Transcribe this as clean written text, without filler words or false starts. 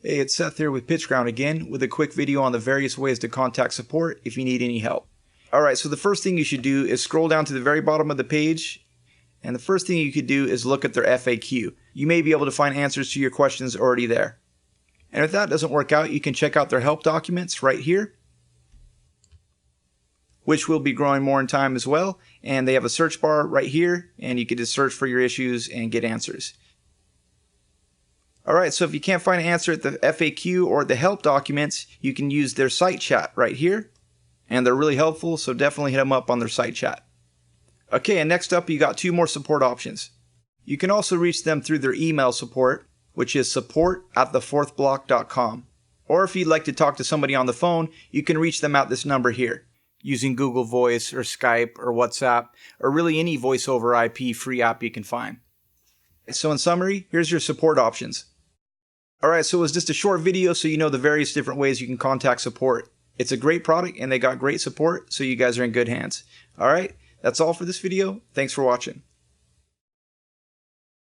Hey, it's Seth here with PitchGround again with a quick video on the various ways to contact support if you need any help. Alright, so the first thing you should do is scroll down to the very bottom of the page, and the first thing you could do is look at their FAQ. You may be able to find answers to your questions already there. And if that doesn't work out, you can check out their help documents right here, which will be growing more in time as well. And they have a search bar right here, and you can just search for your issues and get answers. Alright, so if you can't find an answer at the FAQ or the help documents, you can use their site chat right here. And they're really helpful, so definitely hit them up on their site chat. Okay, and next up you got two more support options. You can also reach them through their email support, which is support@thefourthblock.com. Or if you'd like to talk to somebody on the phone, you can reach them at this number here, using Google Voice or Skype or WhatsApp, or really any voice over IP free app you can find. So in summary, here's your support options. Alright, so it was just a short video so you know the various different ways you can contact support. It's a great product and they got great support, so you guys are in good hands. Alright, that's all for this video. Thanks for watching.